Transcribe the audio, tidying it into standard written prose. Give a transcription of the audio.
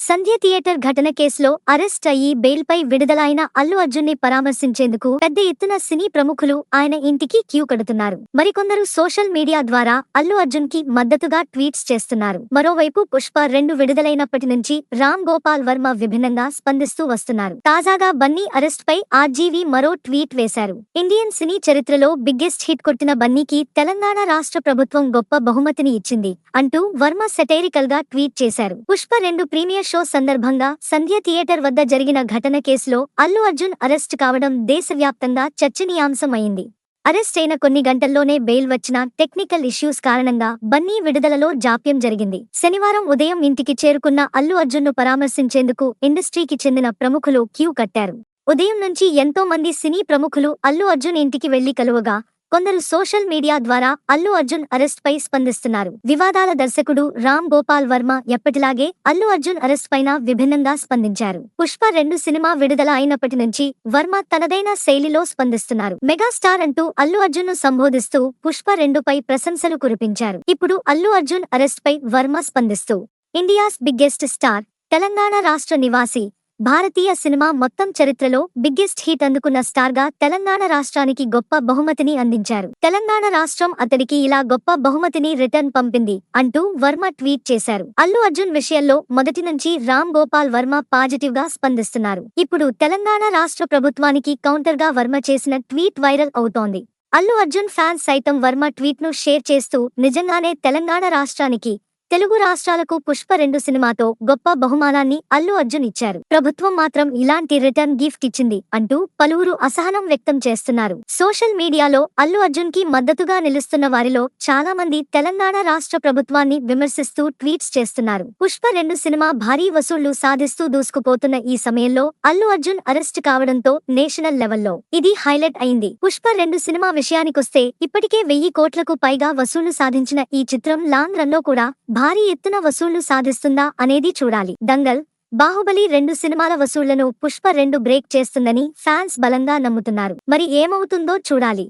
సంధ్య theatre ఘటన కేసులో arrest అయ్యి బెయిల్పై విడుదలైన అల్లు అర్జున్ని పరామర్శించేందుకు పెద్ద ఎత్తున సినీ ప్రముఖులు ఆయన ఇంటికి క్యూ కడుతున్నారు. మరికొందరు సోషల్ మీడియా ద్వారా అల్లు అర్జున్ కి మద్దతుగా ట్వీట్స్ చేస్తున్నారు. మరోవైపు పుష్ప 2 విడుదలైనప్పటి నుంచి రామ్ గోపాల్ వర్మ విభిన్నంగా స్పందిస్తూ వస్తున్నారు. తాజాగా బన్నీ అరెస్ట్ పై ఆర్జీవీ మరో ట్వీట్ వేశారు. ఇండియన్ సినీ చరిత్రలో బిగ్గెస్ట్ హిట్ కొట్టిన బన్నీకి తెలంగాణ రాష్ట్ర ప్రభుత్వం గొప్ప బహుమతిని ఇచ్చింది అంటూ వర్మ సెటైరికల్ గా ట్వీట్ చేశారు. పుష్ప 2 ప్రీమియర్ షో సందర్భంగా సంధ్య థియేటర్ వద్ద జరిగిన ఘటన కేసులో అల్లు అర్జున్ అరెస్ట్ కావడం దేశవ్యాప్తంగా చర్చనీయాంశం అయింది. అరెస్ట్ అయిన కొన్ని గంటల్లోనే బెయిల్ వచ్చిన టెక్నికల్ ఇష్యూస్ కారణంగా బన్నీ విడుదలలో జాప్యం జరిగింది. శనివారం ఉదయం ఇంటికి చేరుకున్న అల్లు అర్జున్ను పరామర్శించేందుకు ఇండస్ట్రీకి చెందిన ప్రముఖులు క్యూ కట్టారు. ఉదయం నుంచి ఎంతో మంది సినీ ప్రముఖులు అల్లు అర్జున్ ఇంటికి వెళ్లి కలువగా కొందరు సోషల్ మీడియా ద్వారా అల్లు అర్జున్ అరెస్ట్ పై స్పందిస్తున్నారు. వివాదాల దర్శకుడు రామ్ గోపాల్ వర్మ ఎప్పటిలాగే అల్లు అర్జున్ అరెస్ట్ పైన విభిన్నంగా స్పందించారు. పుష్ప 2 సినిమా విడుదల అయినప్పటి నుంచి వర్మ తనదైన శైలిలో స్పందిస్తున్నారు. మెగాస్టార్ అంటూ అల్లు అర్జున్ ను సంబోధిస్తూ పుష్ప 2 పై ప్రశంసలు కురిపించారు. ఇప్పుడు అల్లు అర్జున్ అరెస్ట్ పై వర్మ స్పందిస్తూ ఇండియాస్ బిగ్గెస్ట్ స్టార్, తెలంగాణ రాష్ట్ర నివాసి, భారతీయ సినిమా మొత్తం చరిత్రలో బిగ్గెస్ట్ హిట్ అందుకున్న స్టార్ గా తెలంగాణ రాష్ట్రానికి గొప్ప బహుమతిని అందించారు. తెలంగాణ రాష్ట్రం అతడికి ఇలా గొప్ప బహుమతిని రిటర్న్ పంపింది అంటూ వర్మ ట్వీట్ చేశారు. అల్లు అర్జున్ విషయంలో మొదటి నుంచి రామ్ గోపాల్ వర్మ పాజిటివ్ గా స్పందిస్తున్నారు. ఇప్పుడు తెలంగాణ రాష్ట్ర ప్రభుత్వానికి కౌంటర్ గా వర్మ చేసిన ట్వీట్ వైరల్ అవుతోంది. అల్లు అర్జున్ ఫ్యాన్స్ సైతం వర్మ ట్వీట్ ను షేర్ చేస్తూ నిజంగానే తెలంగాణ రాష్ట్రానికి, తెలుగు రాష్ట్రాలకు పుష్ప 2 సినిమాతో గొప్ప బహుమానాన్ని అల్లు అర్జున్ ఇచ్చారు. ప్రభుత్వం మాత్రం ఇలాంటి రిటర్న్ గిఫ్ట్ ఇచ్చింది అంటూ పలువురు అసహనం వ్యక్తం చేస్తున్నారు. సోషల్ మీడియాలో అల్లు అర్జున్ కి మద్దతుగా నిలుస్తున్న వారిలో చాలా మంది తెలంగాణ రాష్ట్ర ప్రభుత్వాన్ని విమర్శిస్తూ ట్వీట్స్ చేస్తున్నారు. పుష్ప 2 సినిమా భారీ వసూళ్లు సాధిస్తూ దూసుకుపోతున్న ఈ సమయంలో అల్లు అర్జున్ అరెస్ట్ కావడంతో నేషనల్ లెవెల్లో ఇది హైలైట్ అయింది. పుష్ప 2 సినిమా విషయానికొస్తే ఇప్పటికే 1000 కోట్లకు పైగా వసూళ్లు సాధించిన ఈ చిత్రం లాంగ్ రన్ లో కూడా భారీ ఎత్తున వసూళ్లు సాధిస్తుందా అనేది చూడాలి. దంగల్, బాహుబలి 2 సినిమాల వసూళ్లను పుష్ప 2 బ్రేక్ చేస్తుందని ఫ్యాన్స్ బలంగా నమ్ముతున్నారు. మరి ఏమవుతుందో చూడాలి.